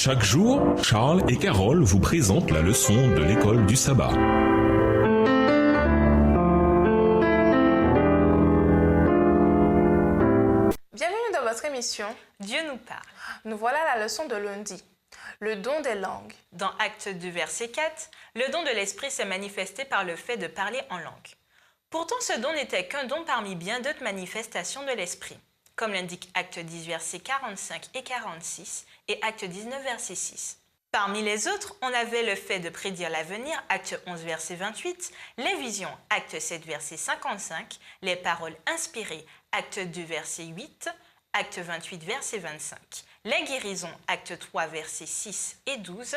Chaque jour, Charles et Carole vous présentent la leçon de l'école du sabbat. Bienvenue dans votre émission Dieu nous parle. Nous voilà à la leçon de lundi, le don des langues. Dans Acte 2, verset 4, le don de l'Esprit s'est manifesté par le fait de parler en langue. Pourtant, ce don n'était qu'un don parmi bien d'autres manifestations de l'Esprit, comme l'indique Acte 10, versets 45 et 46 et Acte 19, verset 6. Parmi les autres, on avait le fait de prédire l'avenir, Acte 11, verset 28, les visions, Acte 7, verset 55, les paroles inspirées, Acte 2, verset 8, Acte 28, verset 25, les guérisons, Acte 3, versets 6 et 12,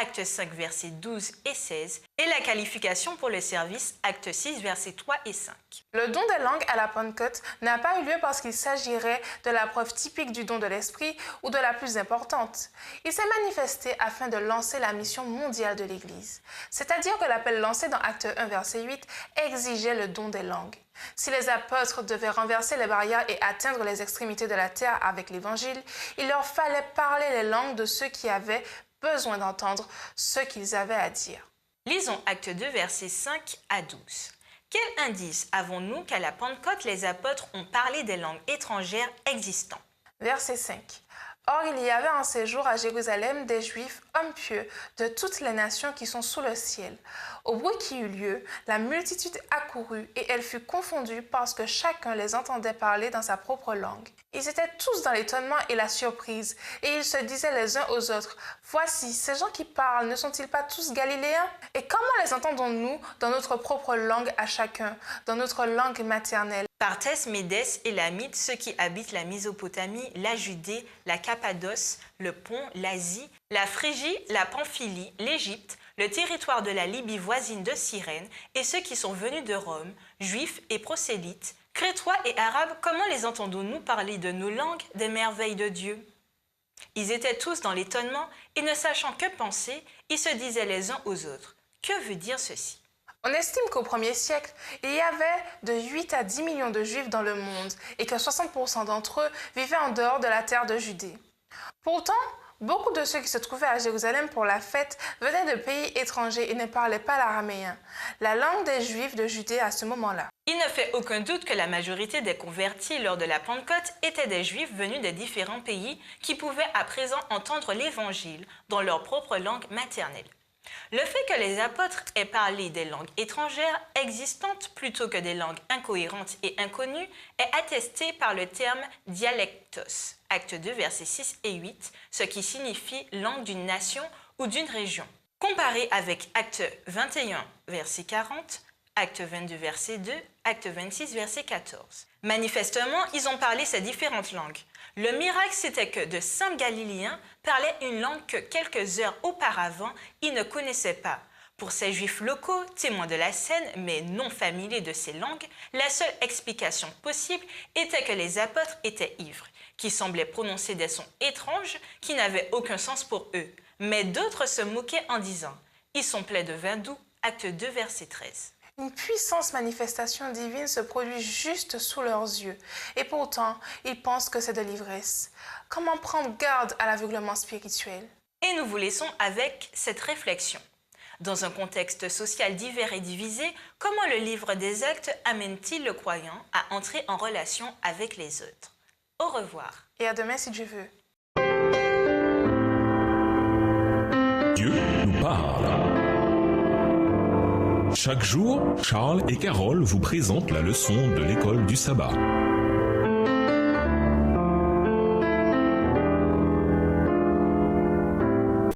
Acte 5, versets 12 et 16, et la qualification pour le service, Acte 6, versets 3 et 5. Le don des langues à la Pentecôte n'a pas eu lieu parce qu'il s'agirait de la preuve typique du don de l'Esprit ou de la plus importante. Il s'est manifesté afin de lancer la mission mondiale de l'Église. C'est-à-dire que l'appel lancé dans Acte 1, verset 8 exigeait le don des langues. Si les apôtres devaient renverser les barrières et atteindre les extrémités de la terre avec l'Évangile, il leur fallait parler les langues de ceux qui avaient besoin d'entendre ce qu'ils avaient à dire. Lisons Acte 2, versets 5 à 12. Quel indice avons-nous qu'à la Pentecôte, les apôtres ont parlé des langues étrangères existantes? Verset 5. Or, il y avait en ces jours à Jérusalem des Juifs, hommes pieux, de toutes les nations qui sont sous le ciel. Au bruit qui eut lieu, la multitude accourut et elle fut confondue parce que chacun les entendait parler dans sa propre langue. Ils étaient tous dans l'étonnement et la surprise, et ils se disaient les uns aux autres, « Voici, ces gens qui parlent, ne sont-ils pas tous galiléens? Et comment les entendons-nous dans notre propre langue à chacun, dans notre langue maternelle? » Partès, Médès, Élamite, ceux qui habitent la Mésopotamie, la Judée, la Cappadoce, le Pont, l'Asie, la Phrygie, la Pamphylie, l'Égypte, le territoire de la Libye voisine de Cyrène, et ceux qui sont venus de Rome, juifs et prosélytes, Crétois et Arabes, comment les entendons-nous parler de nos langues, des merveilles de Dieu? Ils étaient tous dans l'étonnement et ne sachant que penser, ils se disaient les uns aux autres. Que veut dire ceci? On estime qu'au 1er siècle, il y avait de 8 à 10 millions de Juifs dans le monde et que 60% d'entre eux vivaient en dehors de la terre de Judée. Pourtant, beaucoup de ceux qui se trouvaient à Jérusalem pour la fête venaient de pays étrangers et ne parlaient pas l'araméen, la langue des Juifs de Judée à ce moment-là. Il ne fait aucun doute que la majorité des convertis lors de la Pentecôte étaient des Juifs venus des différents pays qui pouvaient à présent entendre l'Évangile dans leur propre langue maternelle. Le fait que les apôtres aient parlé des langues étrangères existantes plutôt que des langues incohérentes et inconnues est attesté par le terme dialectos, Acte 2, versets 6 et 8, ce qui signifie langue d'une nation ou d'une région. Comparé avec Acte 21, verset 40, Acte 22, verset 2, Acte 26, verset 14. Manifestement, ils ont parlé ces différentes langues. Le miracle, c'était que de simples Galiléens parlaient une langue que quelques heures auparavant, ils ne connaissaient pas. Pour ces Juifs locaux, témoins de la scène, mais non familiers de ces langues, la seule explication possible était que les apôtres étaient ivres, qui semblaient prononcer des sons étranges qui n'avaient aucun sens pour eux. Mais d'autres se moquaient en disant « Ils sont pleins de vin doux », Acte 2, verset 13. Une puissante manifestation divine se produit juste sous leurs yeux. Et pourtant, ils pensent que c'est de l'ivresse. Comment prendre garde à l'aveuglement spirituel? Et nous vous laissons avec cette réflexion. Dans un contexte social divers et divisé, comment le livre des Actes amène-t-il le croyant à entrer en relation avec les autres? Au revoir. Et à demain si Dieu veut. Dieu nous parle. Chaque jour, Charles et Carole vous présentent la leçon de l'école du sabbat.